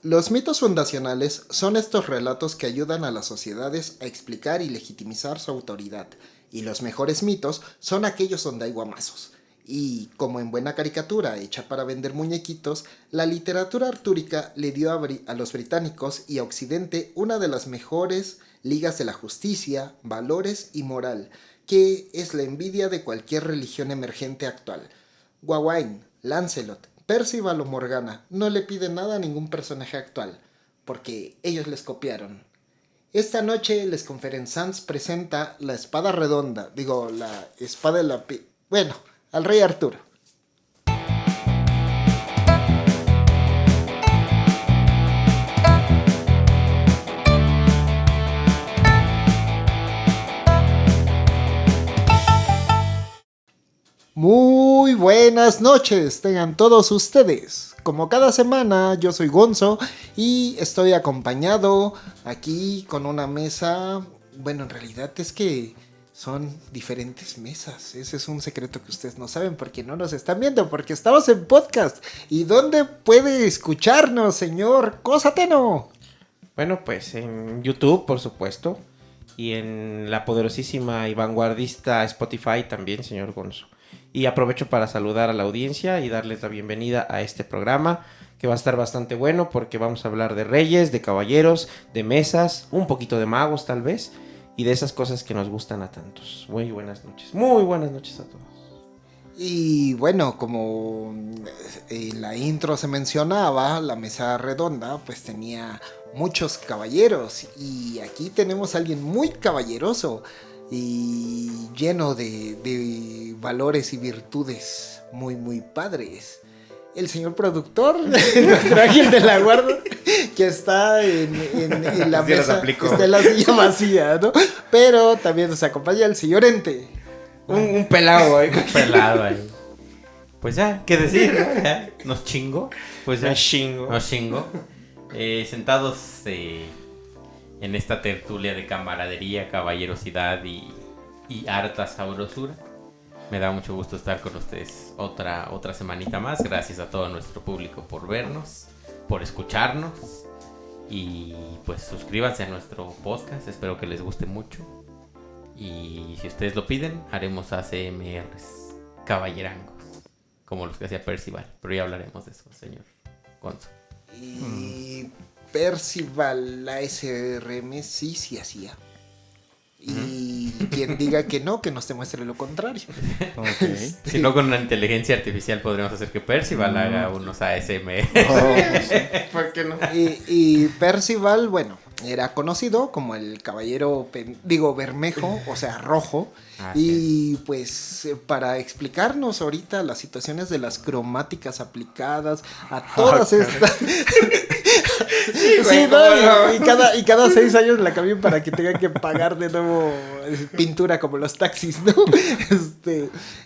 Los mitos fundacionales son estos relatos que ayudan a las sociedades a explicar y legitimizar su autoridad, y los mejores mitos son aquellos donde hay guamazos. Y, como en buena caricatura hecha para vender muñequitos, la literatura artúrica le dio a los británicos y a Occidente una de las mejores ligas de la justicia, valores y moral, que es la envidia de cualquier religión emergente actual. Gawain, Lancelot, Percival o Morgana no le piden nada a ningún personaje actual, porque ellos les copiaron. Esta noche Les Conferençants presenta la espada redonda, la espada de la... Bueno, al rey Arturo. Muy buenas noches, tengan todos ustedes. Como cada semana, yo soy Gonzo y estoy acompañado aquí con una mesa. Bueno, en realidad es que son diferentes mesas. Ese es un secreto que ustedes no saben porque no nos están viendo, porque estamos en podcast. ¿Y dónde puede escucharnos, señor Cosateno? Bueno, pues en YouTube, por supuesto, y en la poderosísima y vanguardista Spotify también, señor Gonzo. Y aprovecho para saludar a la audiencia y darles la bienvenida a este programa, que va a estar bastante bueno porque vamos a hablar de reyes, de caballeros, de mesas, un poquito de magos tal vez, y de esas cosas que nos gustan a tantos. Muy buenas noches a todos. Y bueno, como en la intro se mencionaba, la mesa redonda pues tenía muchos caballeros y aquí tenemos a alguien muy caballeroso y lleno de valores y virtudes muy muy padres. El señor productor, nuestro ángel de la guarda, que está en la mesa, está en la silla vacía, ¿no? Pero también nos acompaña el señor Ente. Un pelado ahí. Un pelado ahí. Pues ya, ¿qué decir? ¿No? ¿Ya? Nos chingo. Pues ya. Nos chingo. Sentados en esta tertulia de camaradería, caballerosidad y harta sabrosura. Me da mucho gusto estar con ustedes otra semanita más. Gracias a todo nuestro público por vernos, por escucharnos. Y pues suscríbanse a nuestro podcast. Espero que les guste mucho. Y si ustedes lo piden, haremos ACMRs caballerangos, como los que hacía Percival. Pero ya hablaremos de eso, señor Gonzo. Y Percival, la SRM sí hacía. Y quien diga que no, que nos demuestre lo contrario. Okay. Si no, con una inteligencia artificial podríamos hacer que Percival haga unos ASMR. ¿Por qué no? Y Percival, bueno, era conocido como el caballero, Bermejo, o sea, rojo. Y pues para explicarnos ahorita las situaciones de las cromáticas aplicadas a todas estas... Sí, ¿no? Y cada 6 años la cambian para que tengan que pagar de nuevo pintura como los taxis, ¿no?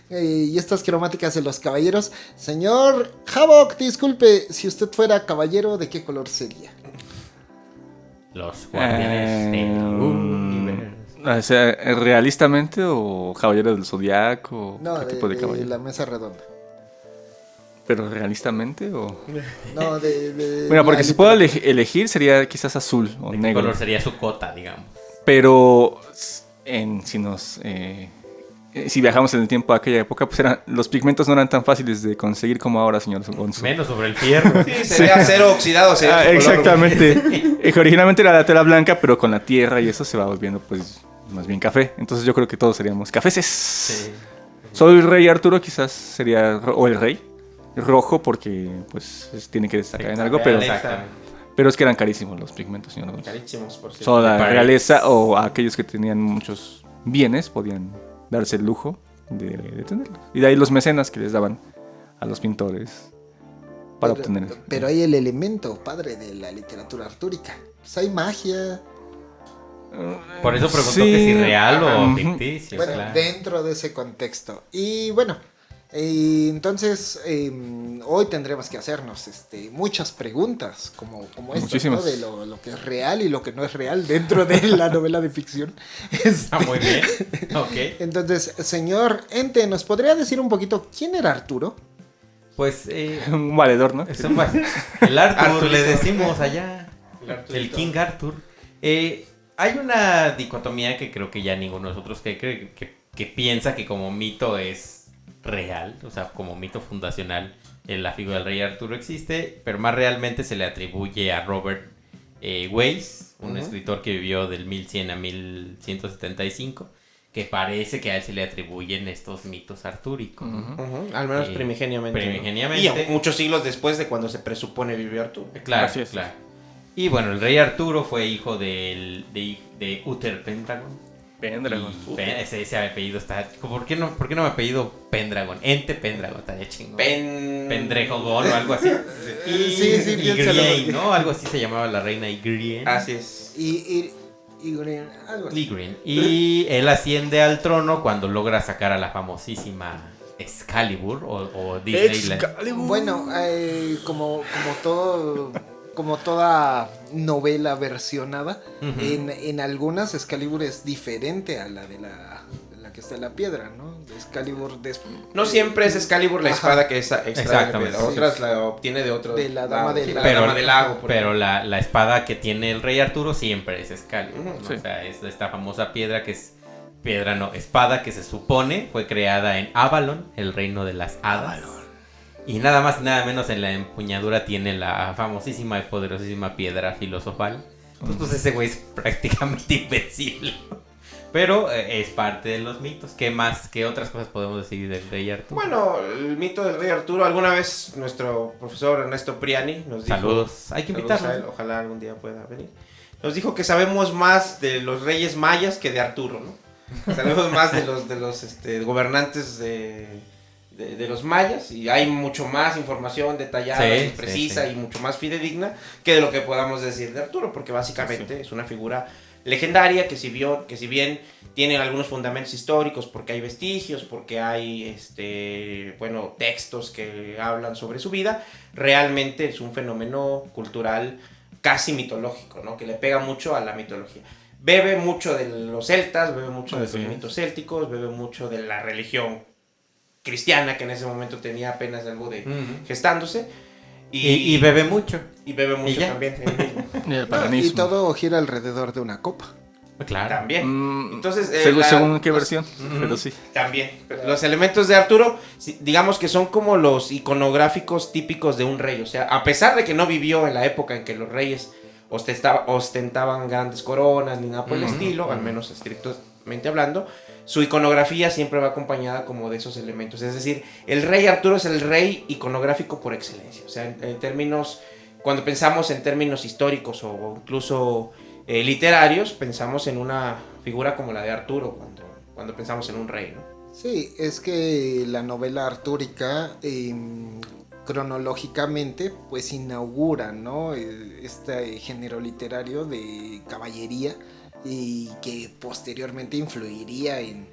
Y estas cromáticas de los caballeros. Señor Havok, disculpe, si usted fuera caballero, ¿de qué color sería? Los guardianes del universo. O sea, ¿realistamente o caballero del zodiaco? No, ¿qué tipo de caballero? la mesa redonda. ¿Pero realistamente o...? No, Bueno, porque si puedo elegir sería quizás azul o ¿De negro. qué color sería su cota, digamos? Pero si viajamos en el tiempo a aquella época, pues los pigmentos no eran tan fáciles de conseguir como ahora, señor Gonzo. Menos sobre el fierro. Sí, sería acero oxidado. Exactamente. Originalmente era la tela blanca, pero con la tierra y eso se va volviendo pues más bien café. Entonces yo creo que todos seríamos cafeses. Sí. Solo el rey Arturo quizás sería, o el rey, rojo porque pues tiene que destacar en algo, pero es que eran carísimos los pigmentos, señor Gonzo. Carísimos, por cierto. Solo la realeza o aquellos que tenían muchos bienes podían darse el lujo de tenerlos. Y de ahí los mecenas que les daban a los pintores para obtener. Pero hay el elemento padre de la literatura artúrica. Pues hay magia. Por eso preguntó que si real o ficticio. Bueno, claro. Dentro de ese contexto. Y bueno, entonces hoy tendremos que hacernos muchas preguntas como esto, ¿no? De lo que es real y lo que no es real dentro de la novela de ficción. Muy bien. Ok. Entonces, señor Ente, ¿nos podría decir un poquito quién era Arturo? Pues Un valedor, ¿no? el Arthur Arturito. le decimos allá. El Arturito. El King Arthur. Hay una dicotomía que creo que ya ninguno de nosotros que piensa que como mito es real, o sea, como mito fundacional, la figura del rey Arturo existe, pero más realmente se le atribuye a Robert Weiss, un escritor que vivió del 1100 a 1175, que parece que a él se le atribuyen estos mitos artúricos. Al menos primigeniamente. Primigeniamente. Y aún muchos siglos después de cuando se presupone vivió Arturo. Claro, Así es. claro. Y bueno, el rey Arturo fue hijo de Uther Pendragon. Pendragon. Y ese apellido está... ¿Por qué no me apellido Pendragon? Ente Pendragon, estaría chingón. Pendrejo Gon o algo así. Sí, piénsalo. Ygriane, ¿no? Algo así se llamaba la reina Ygriane. Así es. Y algo así. Ygriane. Y él asciende al trono cuando logra sacar a la famosísima Excalibur o Disney. Bueno, como toda novela versionada, en algunas Excalibur es diferente a la de la que está en la piedra, ¿no? Excalibur No siempre es Excalibur la espada que es Exactamente. Otras la obtiene de otro. De la dama del lago. Dama del lago. por Pero ejemplo. la espada que tiene el rey Arturo siempre es Excalibur, ¿no? Sí. O sea, es esta famosa piedra que es... espada que se supone fue creada en Avalon, el reino de las hadas. Y nada más y nada menos en la empuñadura tiene la famosísima y poderosísima piedra filosofal. Entonces, pues ese güey es prácticamente invencible. Pero es parte de los mitos. ¿Qué otras cosas podemos decir del rey Arturo? Bueno, el mito del rey Arturo, alguna vez nuestro profesor Ernesto Priani nos dijo... Saludos. Hay que saludos a él, invitarlo. ojalá algún día pueda venir. Nos dijo que sabemos más de los reyes mayas que de Arturo, ¿no? Sabemos más de los gobernantes de los mayas y hay mucho más información detallada Sí, y precisa sí. y mucho más fidedigna que de lo que podamos decir de Arturo, porque básicamente es una figura legendaria que si bien tiene algunos fundamentos históricos, porque hay vestigios, porque hay textos que hablan sobre su vida, realmente es un fenómeno cultural casi mitológico, ¿no? Que le pega mucho a la mitología. Bebe mucho de los celtas, bebe mucho de los mitos célticos, bebe mucho de la religión cristiana, que en ese momento tenía apenas algo de gestándose. Y bebe mucho. Y bebe ¿Y mucho ya? también. él mismo. Y el Y paganismo. todo gira alrededor de una copa. Claro. También. Entonces, Según qué versión, pero sí. También. Los elementos de Arturo, digamos que son como los iconográficos típicos de un rey. O sea, a pesar de que no vivió en la época en que los reyes ostentaban grandes coronas ni nada por el estilo, al menos estrictamente hablando, su iconografía siempre va acompañada como de esos elementos. Es decir, el rey Arturo es el rey iconográfico por excelencia. O sea, en términos, cuando pensamos en términos históricos o incluso literarios, pensamos en una figura como la de Arturo cuando pensamos en un rey, ¿no? Sí, es que la novela artúrica cronológicamente pues inaugura, ¿no? Este género literario de caballería y que posteriormente influiría en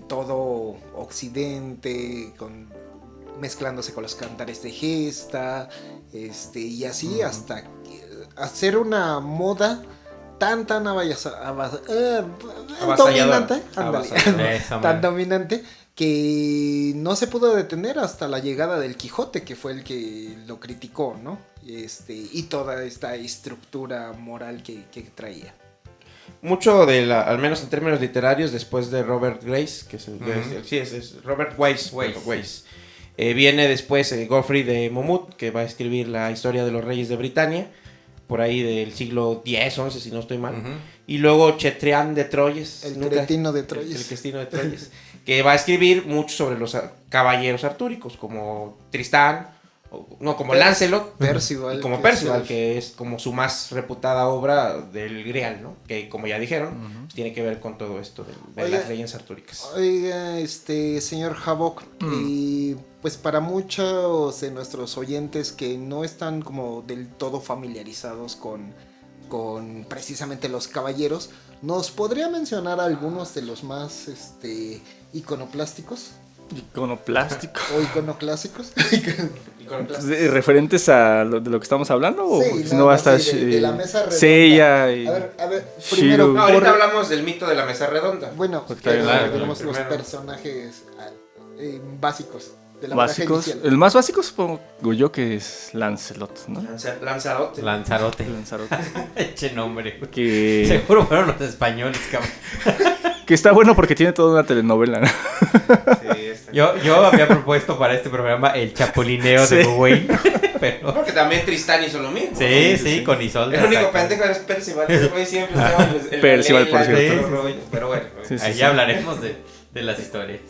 todo Occidente, mezclándose con los cantares de gesta, y así hasta hacer una moda tan dominante, ándale, tan dominante que no se pudo detener hasta la llegada del Quijote, que fue el que lo criticó, ¿no? Y toda esta estructura moral que traía. Mucho al menos en términos literarios, después de Robert Grace, que es es Robert Weiss. Viene después Geoffrey de Monmouth, que va a escribir la historia de los reyes de Britania, por ahí del siglo X, XI, si no estoy mal. Y luego Cetrián de Troyes. El cretino de Troyes. El cretino de Troyes. Que va a escribir mucho sobre los caballeros artúricos, como Tristán, como Lancelot. Percival. Y como Percival, que es como su más reputada obra del Grial, ¿no? Que como ya dijeron, pues tiene que ver con todo esto de las leyendas artúricas. Oiga, señor Havok, pues para muchos de nuestros oyentes que no están como del todo familiarizados con precisamente los caballeros, ¿nos podría mencionar algunos de los más iconoplásticos? ¿Iconoplástico? ¿O iconoclásicos? ¿Referentes a de lo que estamos hablando? ¿O Sí, si no va a estar de la mesa redonda. Seiya y... A ver, Shiro. primero... No, ahorita hablamos del mito de la mesa redonda. Bueno, Pues está bien, digamos los primero. personajes básicos. de la baraja básicos. inicial. El más básico supongo yo que es Lancelot, ¿no? Lanzarote. Lanzarote. Lanzarote. Eche nombre. Güey. Que, Seguro fueron los españoles, cabrón. que está bueno porque tiene toda una telenovela, ¿no? Sí, está. Yo había propuesto para este programa el chapulineo de Sí. Wayne. Pero... Porque también Tristán hizo lo mismo. Sí, sí, con Isolde. El único exacto. pendejo es Percival. Ese güey siempre estaba en la Percival, lela, por en cierto. todo rollo, pero bueno. Sí, sí, Ahí sí. ya hablaremos de las historias.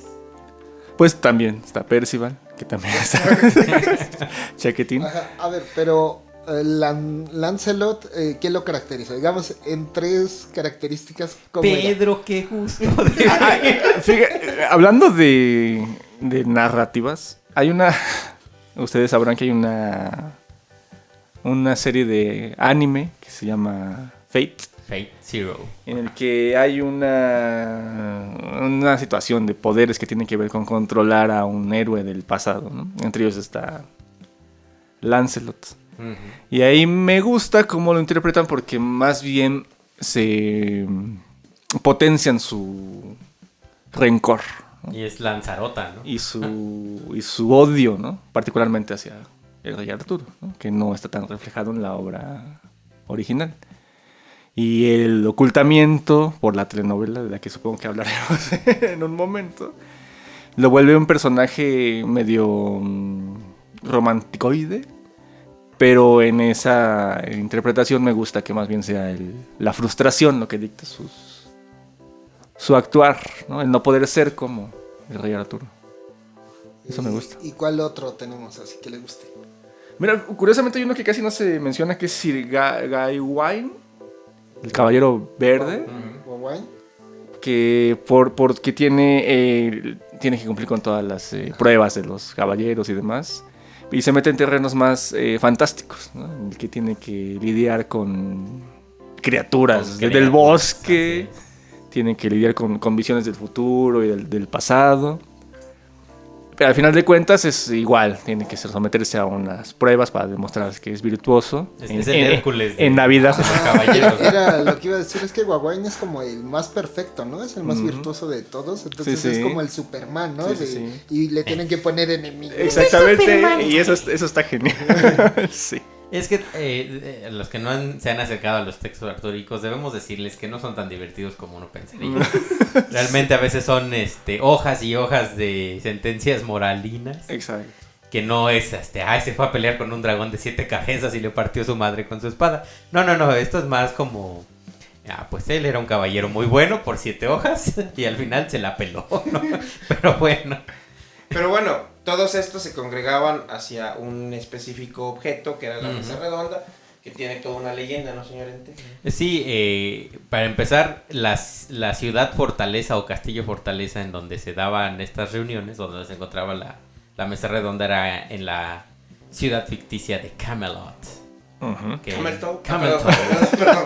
Pues también está Percival, que también está Chaquetín. Ajá, a ver, pero Lancelot, ¿qué lo caracteriza? Digamos, en 3 características, ¿cómo era? Pedro, qué gusto. Fíjate, hablando de narrativas, hay una... Ustedes sabrán que hay una serie de anime que se llama Fate, Fate Zero. en el que hay una situación de poderes que tiene que ver con controlar a un héroe del pasado, ¿no? Entre ellos está Lancelot. Ujú. Y ahí me gusta cómo lo interpretan porque más bien se potencian su rencor, ¿no? Y es Lanzarota, ¿no? y su odio, ¿no? Particularmente hacia el rey Arturo, ¿no? Que no está tan reflejado en la obra original. Y el ocultamiento por la telenovela, de la que supongo que hablaremos en un momento, lo vuelve un personaje medio romanticoide, pero en esa interpretación me gusta que más bien sea la frustración lo que dicta su actuar, ¿no? El no poder ser como el rey Arturo. Eso me gusta. ¿Y cuál otro tenemos así que le guste? Mira, curiosamente hay uno que casi no se menciona, que es Sir Gawain, el caballero verde, ¿Gawain? que porque tiene que cumplir con todas las pruebas de los caballeros y demás, y se mete en terrenos más fantásticos, ¿no? En el que tiene que lidiar con criaturas del bosque, tiene que lidiar con visiones del futuro y del pasado. Pero al final de cuentas es igual, tiene que someterse a unas pruebas para demostrar que es virtuoso Es el Hércules de- en Navidad. Caballeros. Era lo que iba a decir, es que Gawain es como el más perfecto, ¿no? Es el más virtuoso de todos, entonces Sí, sí. es como el Superman, ¿no? Sí, sí, sí. Y le tienen que poner enemigos. Exactamente, y eso está genial. Sí. Es que los que se han acercado a los textos artúricos, debemos decirles que no son tan divertidos como uno pensaría. Realmente a veces son hojas y hojas de sentencias moralinas. Exacto. Que no es, se fue a pelear con un dragón de 7 cabezas y le partió su madre con su espada. No, esto es más como... pues él era un caballero muy bueno por 7 hojas y al final se la peló, ¿no? Pero bueno. Pero bueno, todos estos se congregaban hacia un específico objeto que era la mesa redonda, que tiene toda una leyenda, ¿no, señor Ente? Sí, para empezar, la ciudad fortaleza o castillo fortaleza en donde se daban estas reuniones, donde se encontraba la mesa redonda, era en la ciudad ficticia de Camelot. Uh-huh. que- Camelot. Camelot. Perdón,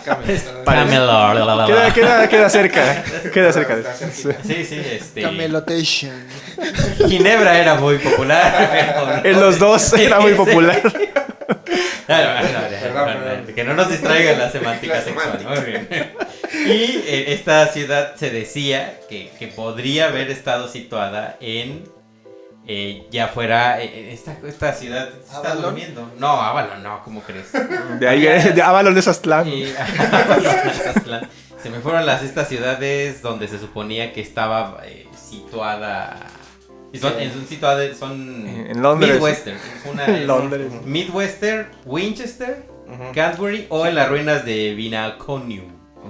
Camelot. Camelot. Queda cerca. Queda cerca de Está eso. cerquita. Sí, Camelotation. Ginebra era muy popular. pero no- En los dos era muy popular. No, que no nos distraiga la semántica sexual. Muy bien. Y esta ciudad se decía que podría haber estado situada en ya fuera esta ciudad se está ¿Avalon? durmiendo. No, Avalon, no, ¿cómo crees? De ahí viene, de Avalon de Aztlán. Se me fueron estas ciudades donde se suponía que estaba situada. Son En Londres. Midwestern. En Londres. Midwestern, Winchester, Ujú. Cadbury o en las ruinas de Vinaconium,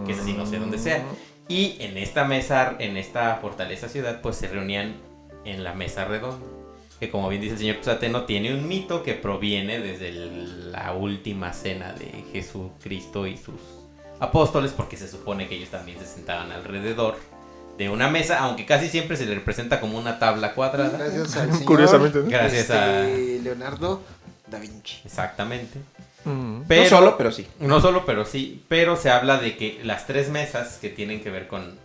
que es así, no sé dónde sea. Y en esta fortaleza ciudad, pues se reunían en la mesa redonda. Que como bien dice el señor Pusateno, tiene un mito que proviene desde la última cena de Jesucristo y sus apóstoles, porque se supone que ellos también se sentaban alrededor de una mesa, aunque casi siempre se le representa como una tabla cuadrada. Gracias al señor Curiosamente, ¿no? Gracias a... Leonardo da Vinci. Exactamente. Mm. Pero, No solo, pero sí. No solo, pero sí. Pero se habla de que las 3 mesas que tienen que ver con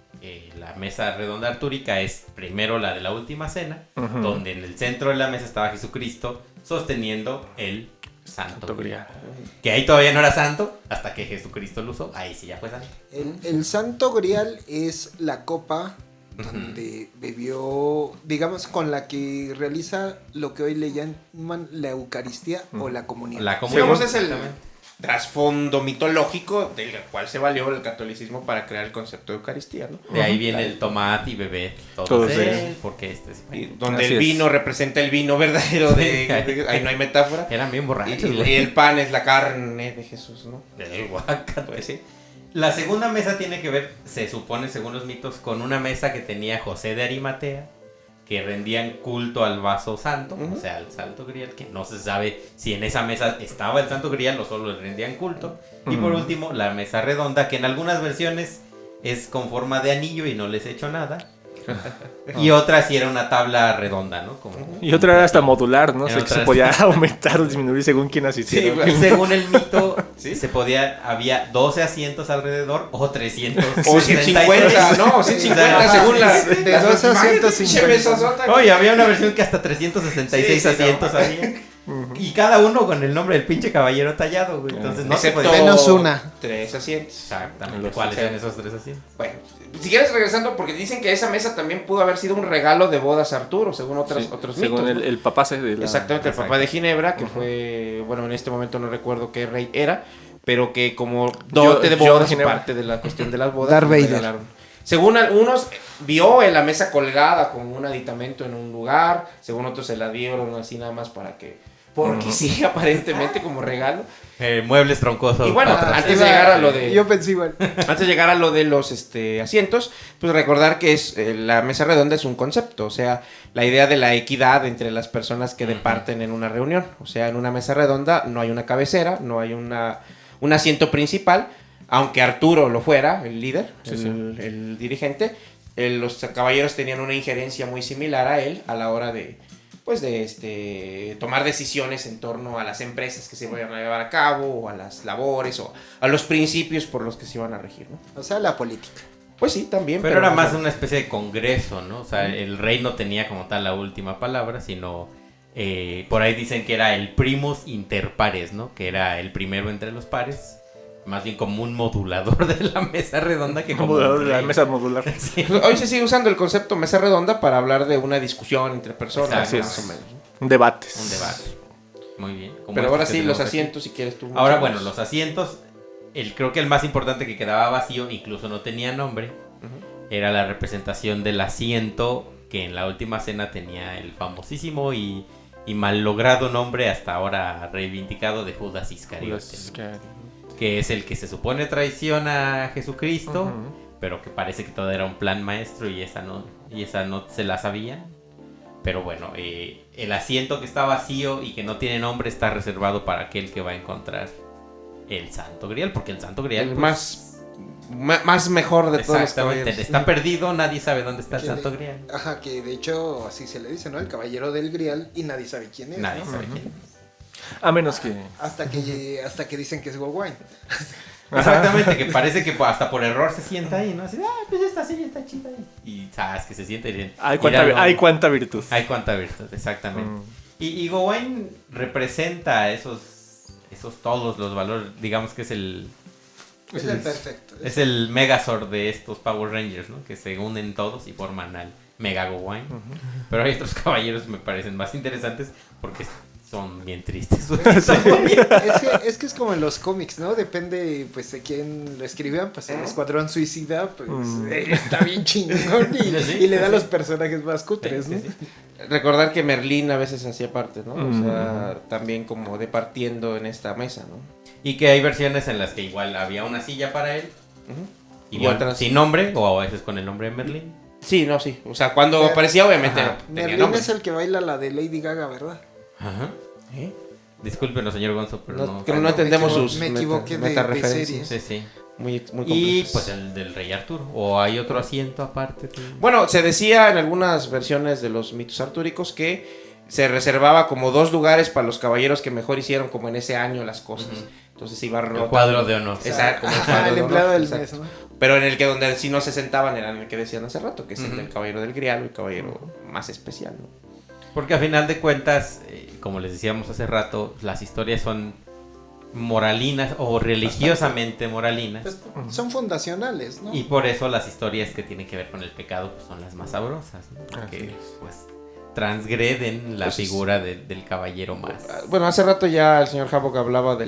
la mesa redonda artúrica es primero la de la última cena, Ujú. donde en el centro de la mesa estaba Jesucristo sosteniendo el santo grial. Que ahí todavía no era santo hasta que Jesucristo lo usó. Ahí sí ya fue santo. El Santo Grial es la copa donde bebió, digamos, con la que realiza lo que hoy le llaman la Eucaristía o la comunión. La comunión Digamos, es el trasfondo mitológico del cual se valió el catolicismo para crear el concepto de Eucaristía, ¿no? De ahí viene el tomate y beber Todos todos de ellos. él, porque Y donde Así el es. vino representa el vino verdadero ahí no hay metáfora. eran bien borrachos, Y güey. el pan es la carne de Jesús, ¿no? Guácate. Pues sí. La segunda mesa tiene que ver, se supone según los mitos, con una mesa que tenía José de Arimatea, que rendían culto al vaso santo, o sea, al santo grial, que no se sabe si en esa mesa estaba el santo grial o solo le rendían culto. Y por último, la mesa redonda, que en algunas versiones es con forma de anillo y no les he hecho nada. Y otra sí era una tabla redonda, ¿no? Como Y otra era hasta modular, ¿no? O En sea, que se otras- podía aumentar o disminuir según quién asistiera. Sí, según el mito, ¿Sí? se podía, había 12 asientos alrededor o 300. O 150, ¿no? O 150 según la... De las 12 a imágenes, 150. pinche mesazota. Oye, había una versión que hasta 366 Sí, sí, asientos no. había. Y cada uno con el nombre del pinche caballero tallado, güey. Entonces no se Excepto podía... Menos una. 3 asientos. Exactamente. Los- ¿Cuáles eran esos 3 asientos? Bueno, si quieres regresando, porque dicen que esa mesa también pudo haber sido un regalo de bodas a Arturo, según otros mitos. Según ¿no? el papá de la... Exactamente, el Exacto. papá de Ginebra, que fue, bueno, en este momento no recuerdo qué rey era, pero que como dote de John bodas, Ginebra. parte de la cuestión de las bodas, Darth le Vader. regalaron. Según algunos, vio en la mesa colgada con un aditamento en un lugar, según otros se la dieron así nada más para que... Porque sí, aparentemente como regalo. Muebles troncosos. Y bueno, Otras- antes de llegar a lo de... Yo pensé igual. Antes de llegar a lo de los asientos, pues recordar que es la mesa redonda es un concepto, o sea, la idea de la equidad entre las personas que departen en una reunión. O sea, en una mesa redonda no hay una cabecera, no hay un asiento principal, aunque Arturo lo fuera, el líder, el dirigente, los caballeros tenían una injerencia muy similar a él a la hora de tomar decisiones en torno a las empresas que se vayan a llevar a cabo, o a las labores, o a los principios por los que se iban a regir, ¿no? O sea, la política. Pues sí, también. Pero era no más sé. una especie de congreso, ¿no? O sea, el rey no tenía como tal la última palabra, sino por ahí dicen que era el primus inter pares, ¿no? Que era el primero entre los pares. Más bien como un modulador de la mesa redonda que como Modulador un de la rey. mesa modular. Sí. Hoy se sigue usando el concepto mesa redonda para hablar de una discusión entre personas, Exacto. más o menos, ¿no? Debates. Un debate. Muy bien. Como Pero estos ahora que sí, tenemos los aquí. asientos, si quieres tú. Ahora, mencionas. bueno, los asientos, creo que el más importante que quedaba vacío, incluso no tenía nombre, era la representación del asiento que en la última cena tenía el famosísimo y mal logrado nombre hasta ahora reivindicado de Judas Iscariote, ¿no? Que es el que se supone traiciona a Jesucristo, pero que parece que todo era un plan maestro y esa no se la sabían. Pero bueno, el asiento que está vacío y que no tiene nombre está reservado para aquel que va a encontrar el Santo Grial, porque el Santo Grial El pues, más mejor de todos los exactamente, caballeros. está perdido, nadie sabe dónde está el Que Santo de- Grial. Ajá, que de hecho así se le dice, ¿no? El caballero del Grial y nadie sabe quién es. Nadie ¿no? sabe quién. A menos que... Hasta que dicen que es Gawain. Exactamente, que parece que hasta por error se sienta ahí, ¿no? Así, pues esta serie está chida ahí. Y sabes que se siente bien. Hay Míralo. cuánta virtud. Hay cuánta virtud, exactamente. Mm. Y Gawain representa esos todos los valores, digamos que es el perfecto. es el Megazord de estos Power Rangers, ¿no? Que se unen todos y forman al Mega Gawain. Pero hay otros caballeros que me parecen más interesantes porque son bien tristes. Es que es como en los cómics, ¿no? Depende, pues, de quién lo escriban. Pues el Escuadrón Suicida, pues, está bien chingón y le da los personajes más cutres, ¿no? Recordar que Merlín a veces hacía parte, ¿no? O sea, también como departiendo en esta mesa, ¿no? Y que hay versiones en las que igual había una silla para él, Y igual otras- sin nombre o a veces con el nombre de Merlín. Sí, no, sí. O sea, cuando aparecía, obviamente, Ajá. tenía Merlín nombre. es el que baila la de Lady Gaga, ¿verdad? Ajá. ¿Eh? Discúlpenos, señor Gonzo, pero no. Que no entendemos me sus equivoqué de metareferencias. Sí, sí. Muy Y complejas. pues el del Rey Arturo. ¿O hay otro asiento aparte? Bueno, se decía en algunas versiones de los mitos artúricos que se reservaba como 2 lugares para los caballeros que mejor hicieron como en ese año las cosas. Entonces iba El rotando. cuadro de honor. Exacto, como Ajá, cuadro el de empleado honor, del mes, exacto. ¿no? Pero en el que donde sí no se sentaban era en el que decían hace rato, que es el Ujú. del caballero del grial, el caballero más especial, ¿no? Porque a final de cuentas, como les decíamos hace rato, las historias son moralinas o religiosamente moralinas. Pues, son fundacionales, ¿no? Y por eso las historias que tienen que ver con el pecado pues, son las más sabrosas, ¿no? Porque pues transgreden la figura del caballero más. Bueno, hace rato ya el señor Havok hablaba de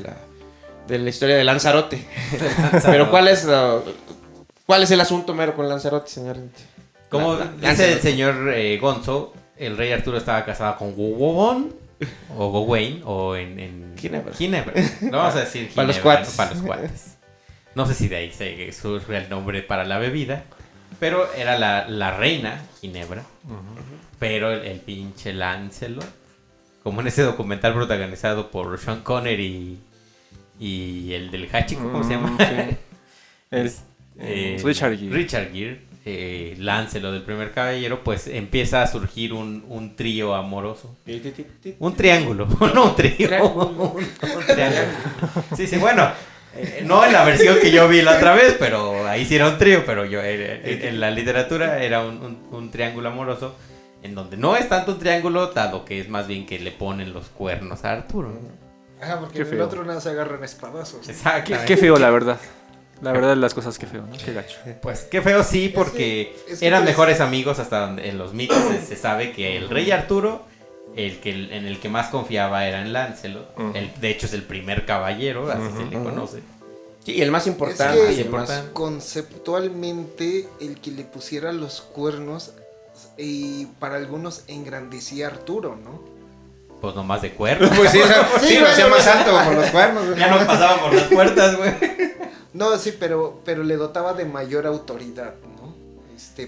la historia de Lanzarote. Pero ¿cuál es el asunto mero con Lanzarote, señor? Como dice el señor Gonzo, el rey Arturo estaba casado con Gowon o Gawain o en Ginebra. No vamos a decir Ginebra. Para los cuates. Para los cuates. No sé si de ahí se surge el nombre para la bebida. Pero era la reina Ginebra. Pero el pinche Lancelot, como en ese documental protagonizado por Sean Connery y el del Hachiko, ¿cómo se llama? Sí. Richard Gere. Lancelot del primer caballero, pues empieza a surgir un trío amoroso. Un triángulo, no un trío. Un triángulo. Sí, bueno. No en la versión que yo vi la otra vez, pero ahí sí era un trío, pero yo en la literatura era un triángulo amoroso, en donde no es tanto un triángulo, dado que es más bien que le ponen los cuernos a Arturo. Ajá, porque el otro nada se agarran espadazos. Exacto. Qué feo, la verdad. La verdad de las cosas, qué feo, ¿no? Qué gacho. Pues qué feo sí, porque eran mejores amigos hasta donde en los mitos se sabe que el rey Arturo, en el que más confiaba era en Lancelot. De hecho es el primer caballero, así se le conoce. Sí, el más importante. Es que conceptualmente el que le pusiera los cuernos para algunos engrandecía a Arturo, ¿no? Pues nomás de cuernos. Pues sí, lo hacía más alto con los cuernos. Ya no pasaba por las puertas, güey. No, sí, pero le dotaba de mayor autoridad, ¿no?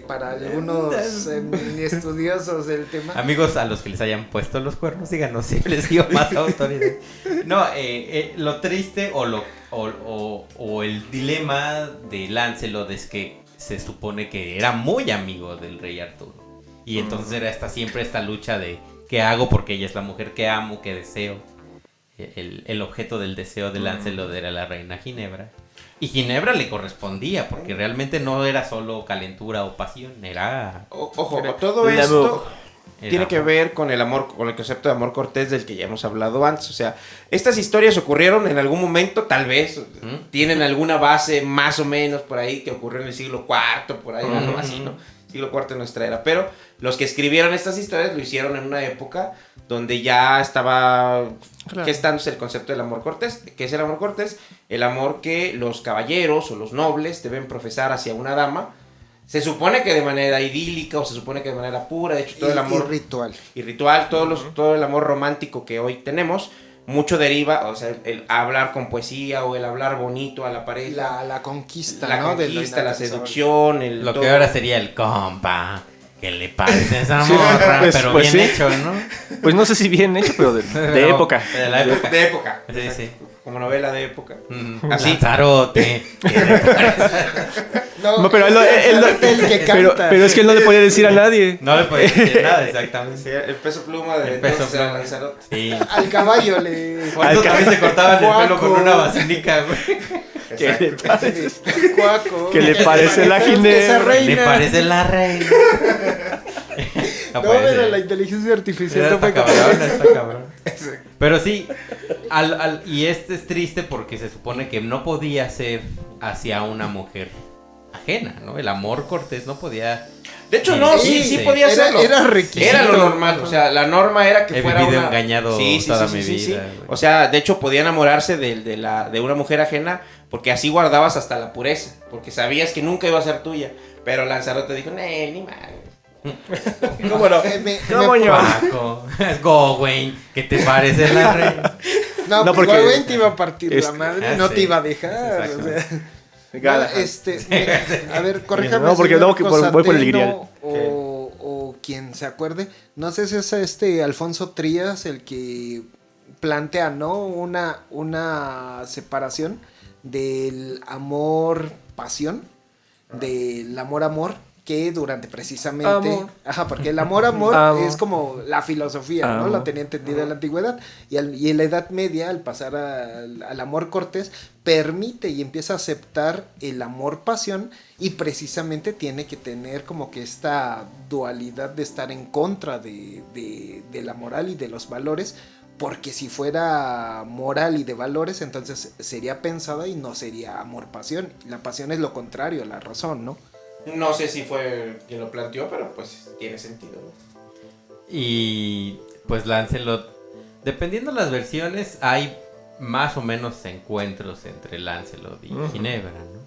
Para algunos estudiosos del tema. Amigos a los que les hayan puesto los cuernos, díganos si les dio más autoridad. No, lo triste o el dilema de Lancelot es que se supone que era muy amigo del rey Arturo. Y entonces era siempre esta lucha de ¿qué hago? Porque ella es la mujer que amo, que deseo. El objeto del deseo de Lancelot era la reina Ginebra. Y Ginebra le correspondía, porque realmente no era solo calentura o pasión, era... Ojo, todo esto tiene que ver con el amor, con el concepto de amor cortés del que ya hemos hablado antes. O sea, estas historias ocurrieron en algún momento, tal vez, tienen alguna base más o menos por ahí, que ocurrió en el siglo IV, por ahí, algo así, ¿no? Siglo IV de nuestra era. Pero los que escribieron estas historias lo hicieron en una época donde ya estaba gestándose el concepto del amor cortés. ¿Qué es el amor cortés? El amor que los caballeros o los nobles deben profesar hacia una dama. Se supone que de manera idílica o se supone que de manera pura. De hecho, todo el amor... Y ritual. Todo el amor romántico que hoy tenemos, mucho deriva, o sea, el hablar con poesía o el hablar bonito a la pareja. La conquista, la ¿no? conquista, la seducción. Lo que ahora sería el compa. ¿Qué le parece esa morra? Pero bien sí. hecho, ¿no? Pues no sé si bien hecho, pero de época. De la época. De época. Sí, sí. Como novela de época. Así. Lanzarote. No, pero él que canta. pero es que él no le podía decir a nadie. No le podía decir nada, exactamente. Sí, el peso pluma de El peso entonces era pluma. Lanzarote. Sí. Al caballo le... Por eso también se cortaban el pelo con Guaco. una basinica, güey. ¿Qué le parece? Cuaco. ¿Qué le parece la Esa Ginebra? reina. Le parece la reina. No, puede pero ser. la inteligencia artificial no Está fue cabrón, capaz. está cabrón. Pero sí, y este es triste porque se supone que no podía ser hacia una mujer ajena, ¿no? El amor cortés no podía... De hecho, no, sí podía hacerlo. Era requisito. Era lo normal, o sea, la norma era que He fuera vivido una... engañado toda mi vida, güey. O sea, de hecho, podía enamorarse de una mujer ajena porque así guardabas hasta la pureza, porque sabías que nunca iba a ser tuya. Pero Lanzarote dijo, ni madre. ¿Cómo no? ¿Cómo no? Paco, Gawain, ¿qué te parece la reina? No, No, porque porque- Gawain te iba a partir la madre, no sí. te iba a dejar. Exacto. O sea, Gala. a ver, corríjame. No, porque señor no, que voy por el grial. O quien se acuerde. No sé si es Alfonso Trías el que plantea, ¿no? Una separación del amor-pasión, del amor-amor, que durante precisamente... Amor. Ajá, porque el amor-amor Amor. es como la filosofía, ¿no? Amor. La tenía entendida en la antigüedad. Y en la Edad Media, al pasar al amor cortés, permite y empieza a aceptar el amor-pasión y precisamente tiene que tener como que esta dualidad de estar en contra de la moral y de los valores porque si fuera moral y de valores, entonces sería pensada y no sería amor-pasión. La pasión es lo contrario, la razón, ¿no? No sé si fue quien lo planteó, pero pues tiene sentido, ¿no? Y pues Lancelot, dependiendo de las versiones, hay más o menos encuentros entre Lancelot y Ginebra, ¿no?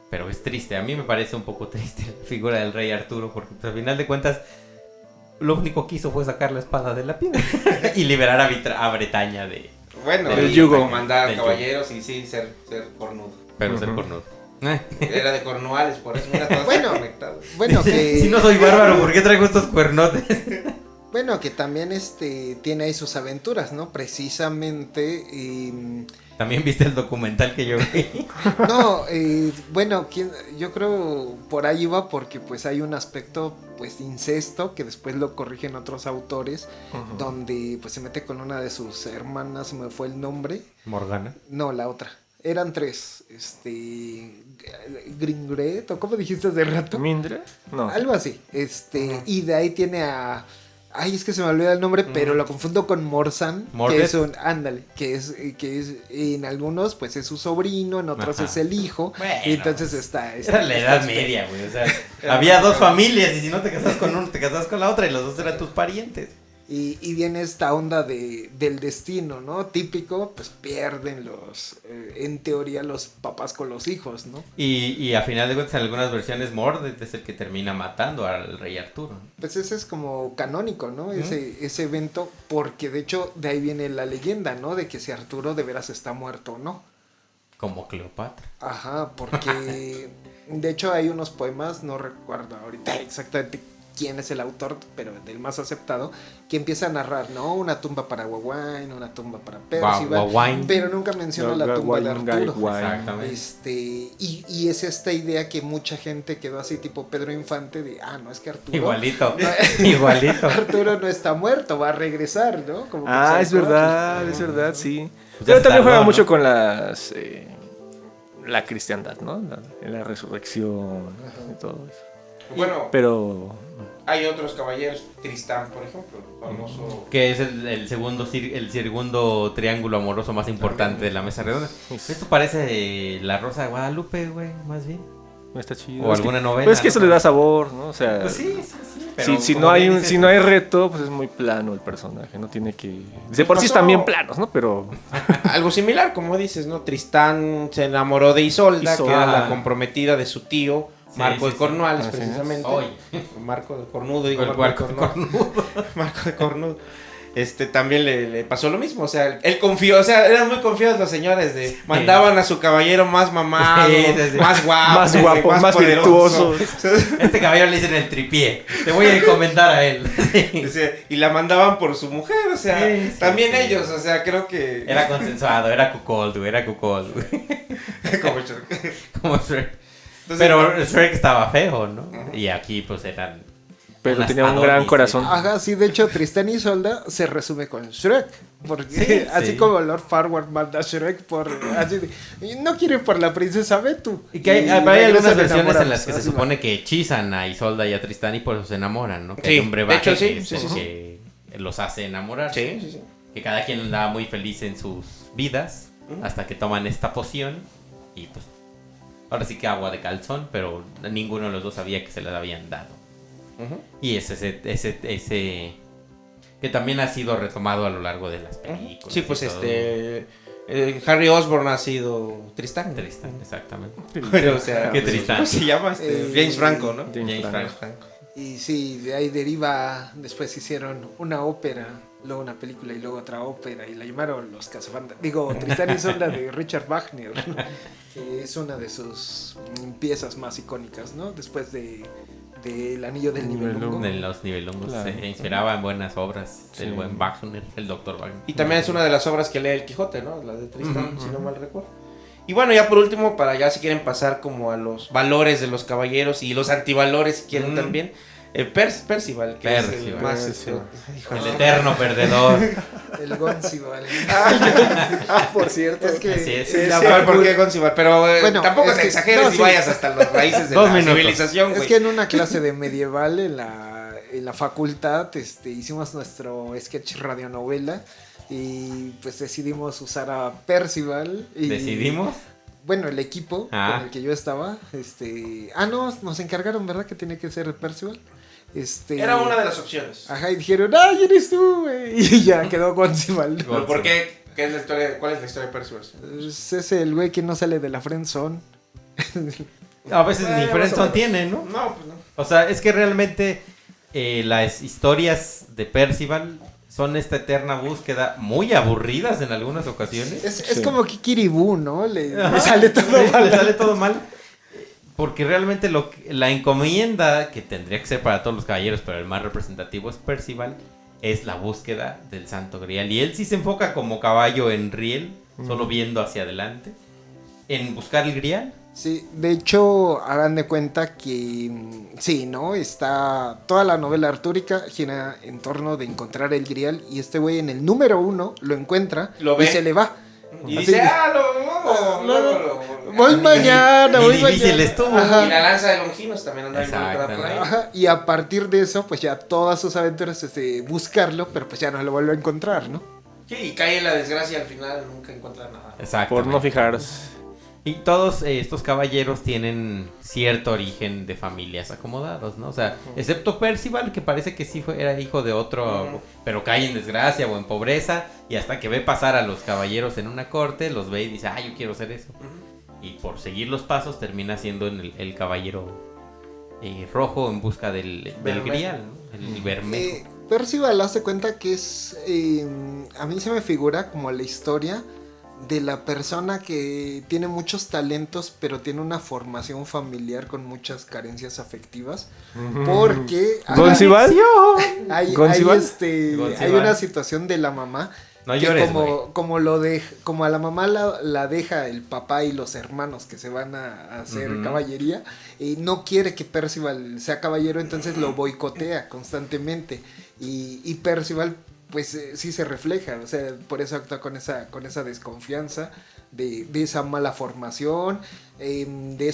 Pero es triste, a mí me parece un poco triste la figura del rey Arturo, porque pues, al final de cuentas lo único que hizo fue sacar la espada de la piedra y liberar a Bretaña de... Bueno, del y yugo. mandar Del caballeros y sí, ser cornudo. Pero ser cornudo. Era de Cornualles, por eso mira, todos Bueno. conectados. Bueno, que... Si no soy bárbaro, ¿por qué traigo estos cuernotes? Bueno, que también tiene ahí sus aventuras, ¿no? Precisamente... También viste el documental que yo vi. No, bueno, yo creo por ahí va porque pues hay un aspecto pues de incesto que después lo corrigen otros autores, donde pues se mete con una de sus hermanas, me fue el nombre. Morgana. No, la otra. Eran tres, Gringret, ¿o cómo dijiste hace rato? ¿Mindre? No. Algo así, y de ahí tiene a... Ay, es que se me olvida el nombre, pero lo confundo con Morzan, Mordet. que es un, ándale, que es en algunos pues es su sobrino, en otros Ajá. es el hijo, Bueno, y entonces está Era la Edad Media, güey. O sea, había dos familias y si no te casabas con uno, te casabas con la otra y los dos eran tus parientes. Y viene esta onda del destino, ¿no? Típico, pues pierden en teoría los papás con los hijos, ¿no? Y a final de cuentas, en algunas versiones, Mordred es el que termina matando al rey Arturo. Pues ese es como canónico, ¿no? Ese evento, porque de hecho de ahí viene la leyenda, ¿no? De que si Arturo de veras está muerto o no. Como Cleopatra. Ajá, porque de hecho hay unos poemas, no recuerdo ahorita exactamente quién es el autor, pero del más aceptado, que empieza a narrar, ¿no? Una tumba para Gawain, una tumba para Percival, Gawain. pero nunca menciona la tumba de Arturo. Exactamente. Y es esta idea que mucha gente quedó así tipo Pedro Infante de, no, es que Arturo... Igualito, igualito. Arturo no está muerto, va a regresar, ¿no? Como que Es verdad, sí. Pues Pero ya también juega tardó, mucho ¿no? con la cristiandad, ¿no? La resurrección y todo eso. Bueno, Pero... hay otros caballeros, Tristán, por ejemplo, famoso. Que es el segundo triángulo amoroso más importante de la mesa redonda. Esto parece la Rosa de Guadalupe, güey, más bien. Está chido. O alguna novela. Pues es que eso ¿no? le da sabor, ¿no? O sea, Pues sí. Pero si como no hay bien dices, si no hay reto, pues es muy plano el personaje, no tiene que... De por sí pasó- están bien planos, ¿no? Pero... Algo similar, como dices, ¿no? Tristán se enamoró de Isolda, que era la comprometida de su tío, Marco de Cornualles, Así es. precisamente. Oye. Marco de Cornudo, digo, El Marco de Marco Cornudo. Marco de Cornudo. También le pasó lo mismo, o sea, él confió, o sea, eran muy confiados los señores mandaban a su caballero más mamado, Sí. más guapo, Más guapo, más poderoso. virtuoso. Este caballero le dicen el tripié. Te voy a encomendar a él. O sea, y la mandaban por su mujer, o sea, Sí, sí, también sí. ellos, o sea, creo que... Era consensuado, era cuckold, güey. como Shrek. Como Shrek. Entonces, Pero Shrek estaba feo, ¿no? Y aquí pues eran... Pero unas tenía un Adonis, gran corazón. Ajá, sí, de hecho Tristán y Isolda se resume con Shrek, porque Sí, así sí. como Lord Farquaad manda a Shrek así no quiere por la princesa Betu. Y que hay regresan algunas versiones en enamorados, las que se así va. supone que hechizan a Isolda y a Tristán y por eso se enamoran, ¿no? Que Sí, hay un brebaje de hecho, sí, que, sí, sí, que los hace enamorar. Sí, sí, sí. Que cada quien andaba muy feliz en sus vidas hasta que toman esta poción y pues ahora sí que agua de calzón, pero ninguno de los dos sabía que se la habían dado. Ujú. Y es ese que también ha sido retomado a lo largo de las películas. Sí, pues y todo. Harry Osborn ha sido Tristán. Tristán, exactamente. Pero, o sea, Qué Tristán. ¿cómo se llama? James Franco, ¿no? James Franco. Y sí, de ahí deriva, después hicieron una ópera, luego una película y luego otra ópera y la llamaron Los Cazafantasmas. Digo, Tristán y Isolda de Richard Wagner, que es una de sus piezas más icónicas, ¿no? Después de El Anillo del Nibelungo. De los nivelungos Claro. se inspiraba en buenas obras del Sí. buen Wagner, el Dr. Wagner. Y también es una de las obras que lee el Quijote, ¿no? La de Tristán, si no mal recuerdo. Y bueno, ya por último, para ya si quieren pasar como a los valores de los caballeros y los antivalores, si quieren también, Percival, que es el Percival. más... Percival. El eterno perdedor. El Gonzival. Por cierto. Es que Así es. sí, A sí, ver, ¿por qué Gonzival? Pero Bueno, tampoco es te que- exageres no, y sí. vayas hasta las raíces de 2 la minutos. civilización, Es güey. que en una clase de medieval en la facultad hicimos nuestro sketch radionovela y pues decidimos usar a Percival. Y, ¿Decidimos? Bueno, el equipo Ah. con el que yo estaba, no, nos encargaron, ¿verdad? Que tenía que ser Percival. Era una de las opciones. Ajá, y dijeron, ¡ay, eres tú, güey! Y ya quedó Gonzival. ¿Pero por qué? ¿Qué es la historia? ¿Cuál es la historia de Percival? Pues es el güey que no sale de la friendzone. A veces ni más o friendzone menos. tiene, ¿no? No, pues no. O sea, es que realmente las historias de Percival son esta eterna búsqueda, muy aburridas en algunas ocasiones. Es Sí. como Kikiribú, ¿no? Le Ajá. sale todo Le mal. sale todo mal. Porque realmente la encomienda que tendría que ser para todos los caballeros, pero el más representativo es Percival, es la búsqueda del Santo Grial. Y él sí se enfoca como caballo en riel, solo viendo hacia adelante, en buscar el Grial. Sí, de hecho, hagan de cuenta que sí, ¿no? Está toda la novela artúrica gira en torno de encontrar el Grial y este güey en el número 1 lo encuentra Lo y ve. se le va. Y Así dice, voy mañana, Ni voy difícil mañana. estuvo. Ajá. Y la lanza de Longinos también andaba involucrada por ahí. Ajá, y a partir de eso, pues ya todas sus aventuras es de buscarlo, pero pues ya no lo vuelve a encontrar, ¿no? Sí, y cae en la desgracia al final, nunca encuentra nada. Exacto. Por no fijarse. Y todos estos caballeros tienen cierto origen de familias acomodados, ¿no? O sea, excepto Percival, que parece que sí era hijo de otro, pero cae en desgracia o en pobreza, y hasta que ve pasar a los caballeros en una corte, los ve y dice, yo quiero ser eso. Y por seguir los pasos termina siendo el caballero rojo en busca del Bermejo. Grial, ¿no? El Bermejo. Percival hace cuenta que es, a mí se me figura como la historia de la persona que tiene muchos talentos, pero tiene una formación familiar con muchas carencias afectivas. Porque ¿Gonzival? hay ¿Gonzival? Gonzival. hay una situación de la mamá. No que llores, güey. como a la mamá la deja el papá y los hermanos que se van a hacer caballería, y no quiere que Percival sea caballero, entonces lo boicotea constantemente. Y Percival pues sí se refleja, o sea, por eso actúa con esa desconfianza de esa mala formación, de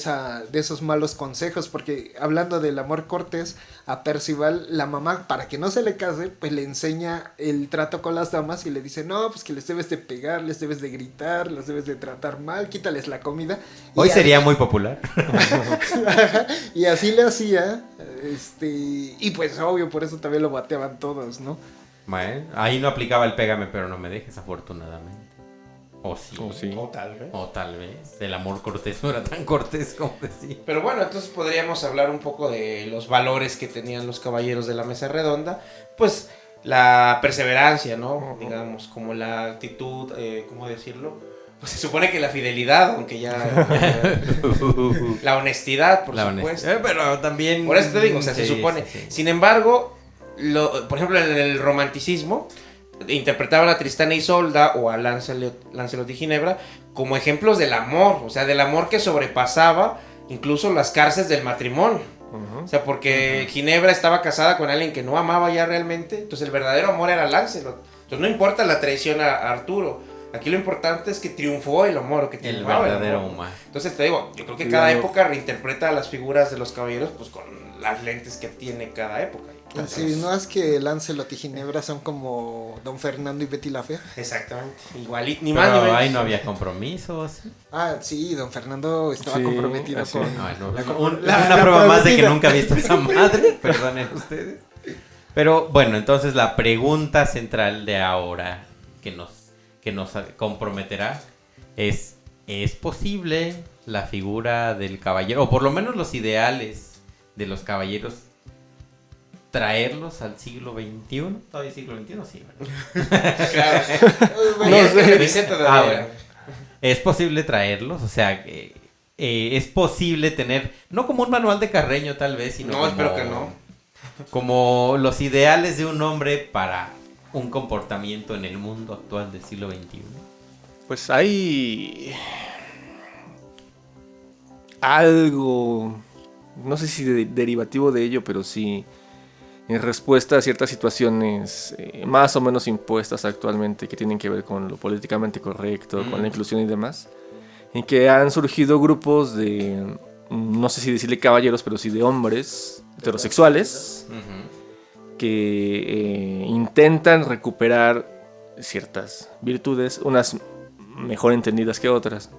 esos malos consejos, porque hablando del amor cortés, a Percival, la mamá, para que no se le case, pues le enseña el trato con las damas y le dice, no, pues que les debes de pegar, les debes de gritar, les debes de tratar mal, quítales la comida. Hoy Y sería muy popular. y así le hacía, y pues obvio, por eso también lo bateaban todos, ¿no? Bueno, ahí no aplicaba el pégame pero no me dejes, afortunadamente. O sí. O sí. O tal vez. O tal vez. El amor cortés no era tan cortés como decía. Pero bueno, entonces podríamos hablar un poco de los valores que tenían los caballeros de la mesa redonda. Pues la perseverancia, ¿no? Digamos, como la actitud, ¿cómo decirlo? Pues se supone que la fidelidad, aunque ya... la honestidad, por La supuesto. honestidad. Pero también. Por eso te digo, o sea, se Sí, supone. sí, sí. Sin embargo, por ejemplo, en el romanticismo, interpretaban a Tristán e Isolda o a Lancelot y Ginebra como ejemplos del amor, o sea, del amor que sobrepasaba incluso las cárceles del matrimonio. O sea, porque Ginebra estaba casada con alguien que no amaba ya realmente, entonces el verdadero amor era Lancelot. Entonces no importa la traición a Arturo, aquí lo importante es que triunfó el amor, o que El triunfaba verdadero amor. humano. Entonces te digo, yo creo que cada época reinterpreta las figuras de los caballeros pues con las lentes que tiene cada época. Sí, no es que Lancelot y Ginebra son como Don Fernando y Betty la Fea. Exactamente. Igual, ni Pero más ni menos. ahí no había compromisos. Ah, sí, Don Fernando estaba Sí, comprometido así con... es. Una prueba más de que nunca he visto a esa madre. Perdonen ustedes. Pero bueno, entonces la pregunta central de ahora que nos comprometerá es posible la figura del caballero, o por lo menos los ideales de los caballeros, traerlos al siglo XXI? ¿Todavía siglo XXI? Sí, ¿verdad? Claro. No Es que sé. Vicente de Bueno. ¿Es posible traerlos? O sea, es posible tener, no como un manual de Carreño tal vez, sino No, como, espero que no. como los ideales de un hombre para un comportamiento en el mundo actual del siglo XXI. Pues hay algo, no sé si derivativo de ello, pero sí en respuesta a ciertas situaciones más o menos impuestas actualmente que tienen que ver con lo políticamente correcto, con la inclusión y demás, en que han surgido grupos de, no sé si decirle caballeros, pero sí de hombres heterosexuales que intentan recuperar ciertas virtudes, unas mejor entendidas que otras.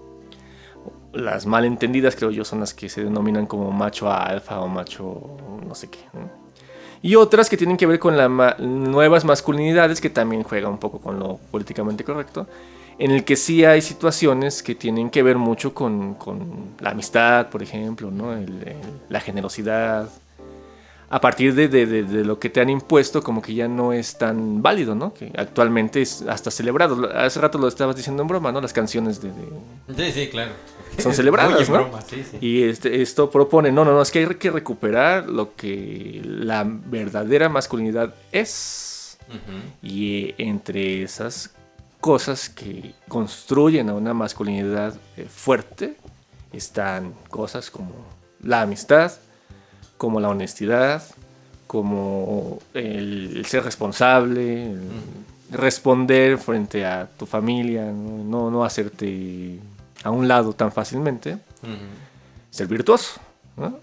Las mal entendidas, creo yo, son las que se denominan como macho alfa o macho no sé qué, ¿no? Y otras que tienen que ver con las nuevas masculinidades, que también juegan un poco con lo políticamente correcto, en el que sí hay situaciones que tienen que ver mucho con la amistad, por ejemplo, ¿no? La generosidad. A partir de lo que te han impuesto, como que ya no es tan válido, ¿no? Que actualmente es hasta celebrado. Hace rato lo estabas diciendo en broma, ¿no? Las canciones Sí, claro. son celebradas, ¿no? Broma, sí. Y esto propone, no, es que hay que recuperar lo que la verdadera masculinidad es. Uh-huh. Y entre esas cosas que construyen a una masculinidad fuerte, están cosas como la amistad, como la honestidad, como el ser responsable, el responder frente a tu familia, no hacerte a un lado tan fácilmente, ser virtuoso, ¿no?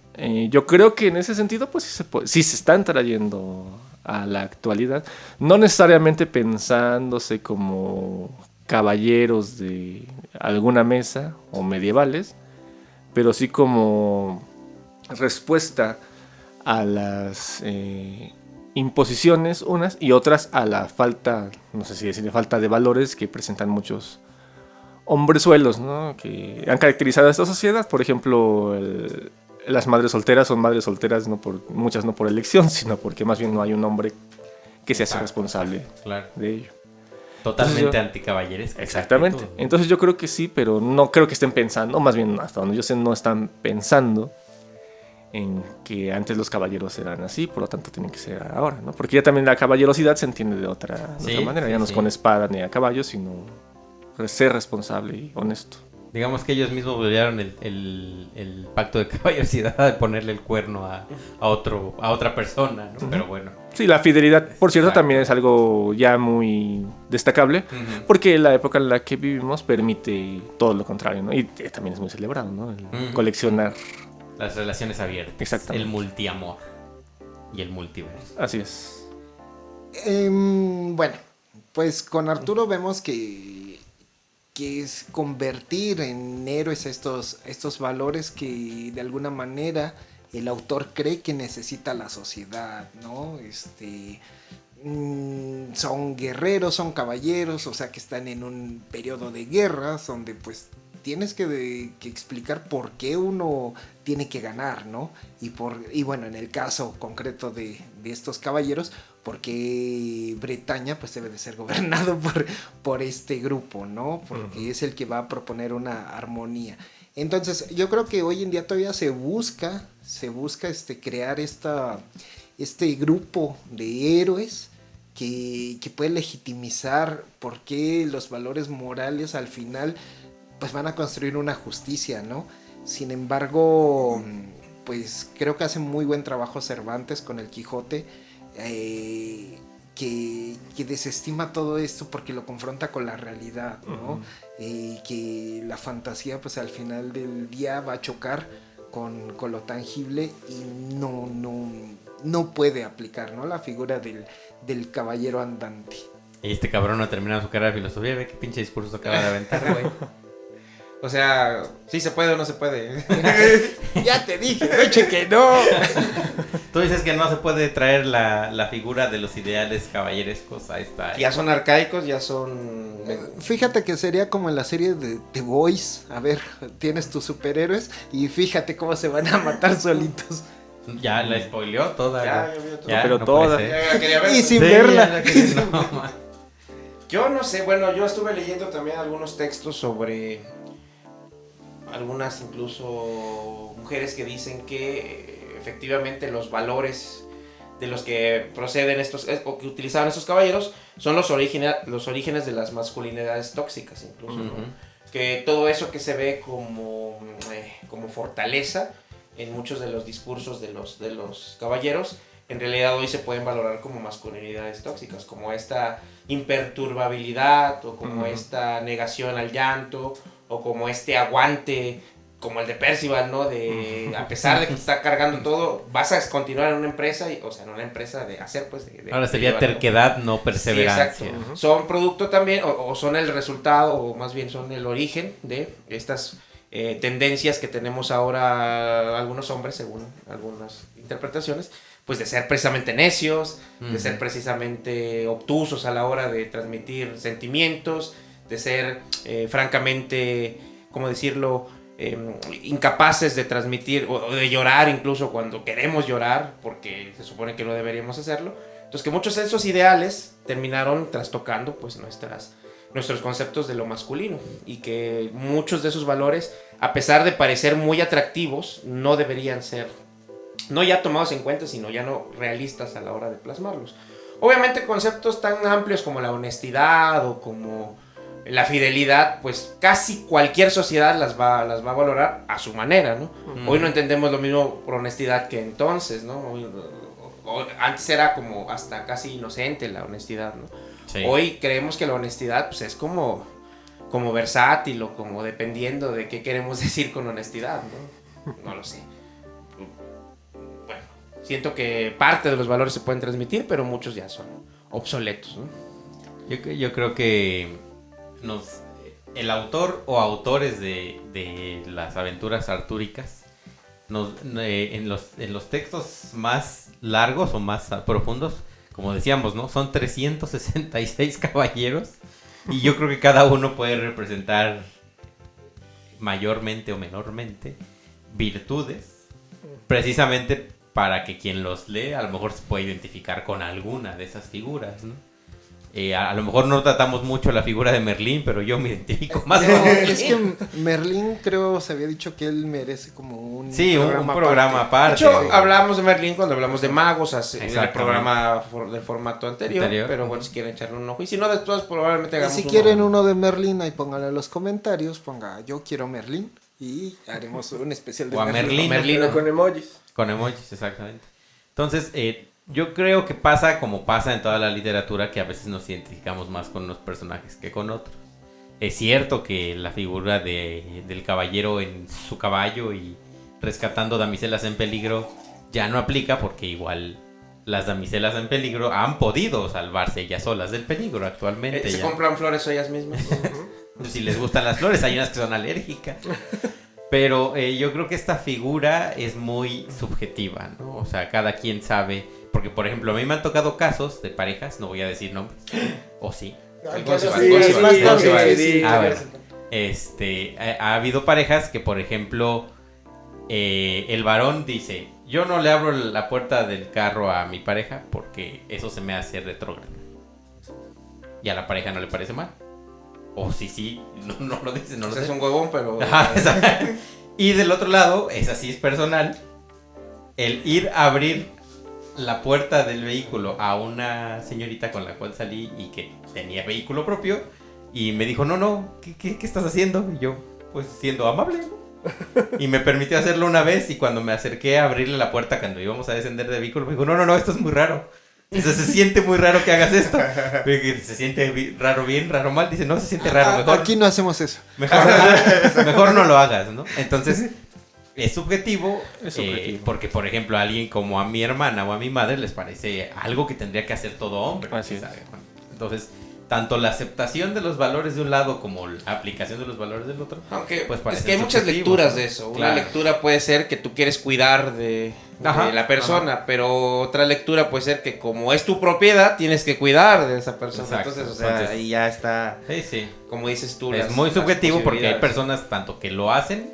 Yo creo que en ese sentido pues sí se están trayendo a la actualidad, no necesariamente pensándose como caballeros de alguna mesa o medievales, pero sí como respuesta a las imposiciones unas y otras a la falta, no sé si decirle falta de valores que presentan muchos hombrezuelos, ¿no? Que han caracterizado a esta sociedad. Por ejemplo, las madres solteras son madres solteras muchas no por elección, sino porque más bien no hay un hombre que se hace responsable de ello. Totalmente anticaballeresco. Exactamente. Entonces yo creo que sí, pero no creo que estén pensando, más bien hasta donde yo sé no están pensando en que antes los caballeros eran así, por lo tanto tienen que ser ahora, ¿no? Porque ya también la caballerosidad se entiende de otra manera, ya no es con espada ni a caballo, sino ser responsable y honesto. Digamos que ellos mismos volvieron el pacto de caballerosidad de ponerle el cuerno a otra persona, ¿no? Pero bueno. Sí, la fidelidad, por cierto, también es algo ya muy destacable, porque la época en la que vivimos permite todo lo contrario, ¿no? Y también es muy celebrado, ¿no? El coleccionar. Las relaciones abiertas. Exactamente. El multiamor y el multiverso. Así es. Bueno, pues con Arturo vemos que es convertir en héroes estos valores que de alguna manera el autor cree que necesita la sociedad, ¿no? Son guerreros, son caballeros, o sea que están en un periodo de guerras donde pues tienes que explicar por qué uno tiene que ganar, ¿no? Y bueno, en el caso concreto de estos caballeros, porque Bretaña pues debe de ser gobernado por este grupo, ¿no? Porque es el que va a proponer una armonía. Entonces yo creo que hoy en día todavía se busca crear este grupo de héroes que puede legitimizar por qué los valores morales al final pues van a construir una justicia, ¿no? Sin embargo, pues creo que hace muy buen trabajo Cervantes con el Quijote, que desestima todo esto porque lo confronta con la realidad, ¿no? Que la fantasía pues al final del día va a chocar con lo tangible y no puede aplicar, ¿no? La figura del caballero andante. Y este cabrón no ha terminado su carrera de filosofía, ve qué pinche discurso acaba de aventar, güey. O sea, ¿sí se puede o no se puede? Ya te dije, noche que no. Tú dices que no se puede traer la figura de los ideales caballerescos a esta... Ya son arcaicos, ya son... Fíjate que sería como en la serie de The Boys. A ver, tienes tus superhéroes y fíjate cómo se van a matar solitos. Ya la spoileó toda. Ya vio todo. Pero no toda. Ya quería ver. Y sin verla. Yo no sé, bueno, yo estuve leyendo también algunos textos sobre algunas incluso mujeres que dicen que efectivamente los valores de los que proceden estos o que utilizaban estos caballeros son los orígenes de las masculinidades tóxicas incluso, ¿no? Que todo eso que se ve como fortaleza en muchos de los discursos de los caballeros en realidad hoy se pueden valorar como masculinidades tóxicas, como esta imperturbabilidad o como esta negación al llanto o como este aguante como el de Percival, ¿no? De, a pesar de que te está cargando todo, vas a continuar en una empresa, o sea, en una empresa de hacer, pues... Ahora sería terquedad, no perseverancia. Sí, exacto. Son producto también, o son el resultado, o más bien son el origen de estas tendencias que tenemos ahora algunos hombres, según algunas interpretaciones, pues de ser precisamente necios, de ser precisamente obtusos a la hora de transmitir sentimientos, de ser francamente, ¿cómo decirlo?, incapaces de transmitir o de llorar incluso cuando queremos llorar, porque se supone que no deberíamos hacerlo. Entonces que muchos de esos ideales terminaron trastocando pues nuestros conceptos de lo masculino, y que muchos de esos valores, a pesar de parecer muy atractivos, no deberían ser no ya tomados en cuenta, sino ya no realistas a la hora de plasmarlos. Obviamente conceptos tan amplios como la honestidad o como la fidelidad, pues casi cualquier sociedad las va a valorar a su manera, ¿no? Hoy no entendemos lo mismo por honestidad que entonces, ¿no? Antes era como hasta casi inocente la honestidad, ¿no? Sí. Hoy creemos que la honestidad pues es como versátil, o como dependiendo de qué queremos decir con honestidad, ¿no? No lo sé. Bueno, siento que parte de los valores se pueden transmitir, pero muchos ya son obsoletos, ¿no? Yo creo que el autor o autores de las aventuras artúricas en los textos más largos o más profundos, como decíamos, ¿no? Son 366 caballeros, y yo creo que cada uno puede representar mayormente o menormente virtudes, precisamente para que quien los lee a lo mejor se pueda identificar con alguna de esas figuras, ¿no? A lo mejor no tratamos mucho la figura de Merlín, pero yo me identifico más con Merlín. Es que Merlín, creo, se había dicho que él merece como un programa aparte. De hecho, hablamos de Merlín cuando hablamos de magos, en el programa del formato anterior, pero bueno, si quieren echarle un ojo. Y si no, después probablemente hagamos si quieren uno de Merlín, ahí pónganlo en los comentarios, ponga yo quiero Merlín, y haremos un especial de Merlín. Con emojis. Con emojis, exactamente. Entonces, yo creo que pasa como pasa en toda la literatura, que a veces nos identificamos más con unos personajes que con otros. Es cierto que la figura del caballero en su caballo y rescatando damiselas en peligro ya no aplica, porque igual las damiselas en peligro han podido salvarse ellas solas del peligro actualmente. Se compran flores ellas mismas. Si les gustan las flores, hay unas que son alérgicas. Pero yo creo que esta figura es muy subjetiva, ¿no? O sea, cada quien sabe. Porque, por ejemplo, a mí me han tocado casos de parejas, no voy a decir nombres. ¿O sí? Ha habido parejas que, por ejemplo, el varón dice: yo no le abro la puerta del carro a mi pareja porque eso se me hace retrógrado. Y a la pareja no le parece mal. O sí, no lo dice, no lo sé. Es un huevón, pero... Y del otro lado, esa sí es personal, el ir a abrir la puerta del vehículo a una señorita con la cual salí y que tenía vehículo propio, y me dijo: no, ¿qué estás haciendo? Y yo, pues siendo amable, ¿no? Y me permitió hacerlo una vez, y cuando me acerqué a abrirle la puerta cuando íbamos a descender del vehículo, me dijo: no, esto es muy raro. Dice: se siente muy raro que hagas esto. Se siente raro bien, raro mal. Dice: no, se siente raro. Mejor, aquí no hacemos eso. Mejor no lo hagas, ¿no? Entonces, es subjetivo. Porque, por ejemplo, a alguien como a mi hermana o a mi madre les parece algo que tendría que hacer todo hombre. Así es. Entonces, tanto la aceptación de los valores de un lado como la aplicación de los valores del otro. Aunque pues es que hay muchas lecturas de eso. Claro. Una lectura puede ser que tú quieres cuidar de la persona, pero otra lectura puede ser que como es tu propiedad, tienes que cuidar de esa persona. Exacto. Entonces, o sea, ahí ya está, como dices tú. Es muy subjetivo, porque hay personas tanto que lo hacen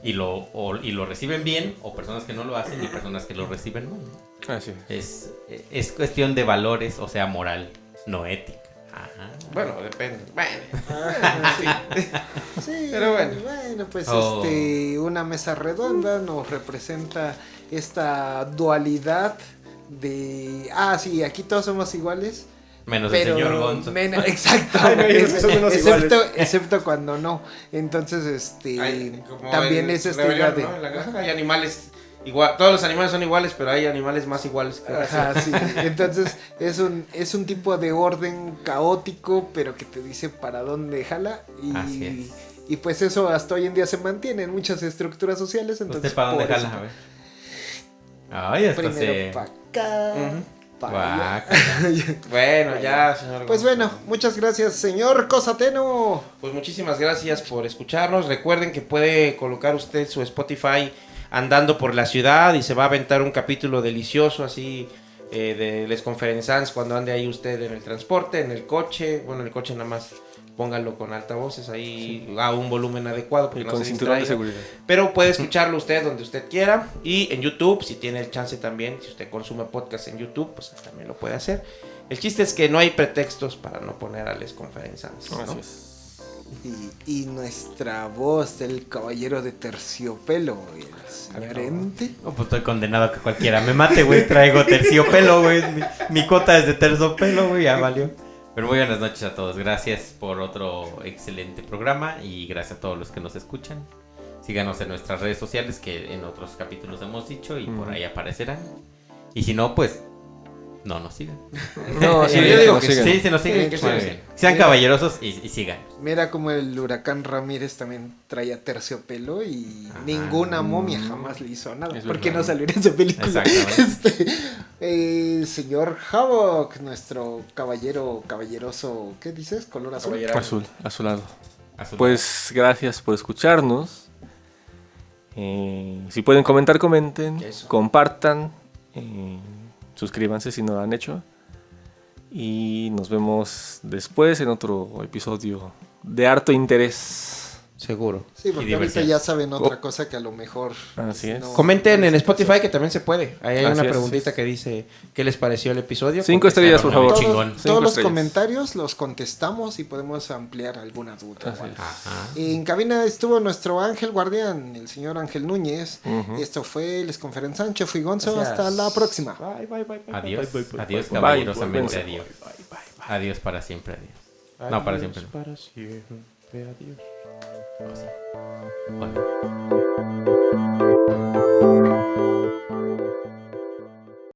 y lo reciben bien, o personas que no lo hacen y personas que lo reciben mal, ¿no? Así es. Es cuestión de valores, o sea, moral, no ética. Ajá. Bueno, depende. Bueno. Sí, pero bueno, pues una mesa redonda nos representa esta dualidad de aquí todos somos iguales. Menos el señor Gonzo. Exacto. Excepto cuando no. Entonces, también es esta idea de... ¿no? En la granja hay animales igual, todos los animales son iguales, pero hay animales más iguales. Sí. Entonces es un tipo de orden caótico, pero que te dice para dónde jala, Y pues eso hasta hoy en día se mantiene en muchas estructuras sociales. Entonces, ¿Usted para dónde por eso, jala? A ver. Ay, hasta primero para acá, para allá. Bueno, ya, señor. Pues Gonzo. bueno, muchas gracias, señor Cosateno. Pues muchísimas gracias por escucharnos. Recuerden que puede colocar usted su Spotify andando por la ciudad y se va a aventar un capítulo delicioso así de Les Conferenzans cuando ande ahí usted en el transporte, en el coche. Bueno, en el coche nada más póngalo con altavoces ahí a un volumen adecuado porque Y no con se cinturón de distraiga. seguridad. Pero puede escucharlo usted donde usted quiera. Y en YouTube, si tiene el chance también, si usted consume podcast en YouTube, pues también lo puede hacer. El chiste es que no hay pretextos para no poner a Les Conferenzans, ¿no? Así es. Y nuestra voz del caballero de terciopelo, el señor Ente. Oh, pues estoy condenado a que cualquiera me mate, güey. Traigo terciopelo, güey. Mi cota es de terciopelo, güey. Ya valió. Pero muy buenas noches a todos. Gracias por otro excelente programa. Y gracias a todos los que nos escuchan. Síganos en nuestras redes sociales, que en otros capítulos hemos dicho. Y por ahí aparecerán. Y si no, pues no nos sigan. No, sí, yo digo nos que sigan. Sí, se nos siguen. Sí, que Muy sí. bien. Sean caballerosos y sigan. Mira como el huracán Ramírez también traía terciopelo y ninguna momia jamás le hizo nada. Es ¿Por qué verdad. no salió en esa película? Exactamente. Señor Havok, nuestro caballeroso, ¿qué dices? Color azul. Caballero. Azulado. Azul. Pues gracias por escucharnos. Si pueden comentar, comenten. Eso. Compartan. Suscríbanse si no lo han hecho. Y nos vemos después en otro episodio de harto interés. Seguro. Sí, porque Y ahorita diversión. ya saben otra cosa que a lo mejor... Así es. Comenten no en les Spotify que también se puede. Ahí hay Así una es. preguntita que dice ¿qué les pareció el episodio? 5 estrellas, por favor. Todos, Chingón. todos 5 los estrellas. comentarios los contestamos y podemos ampliar alguna duda. Así o algo. es. Ajá. En cabina estuvo nuestro ángel guardián, el señor Ángel Núñez. Ujú. Esto fue Les Conferenzan, yo fui Gonzo. Gracias. Hasta la próxima. Bye, bye, bye, bye, Adiós. bye, bye, bye, Adiós, bye, caballerosamente. bye, Adiós. bye, bye, bye. Adiós para siempre. Adiós. Adiós No, para siempre. Para siempre. Adiós. Así. Bueno.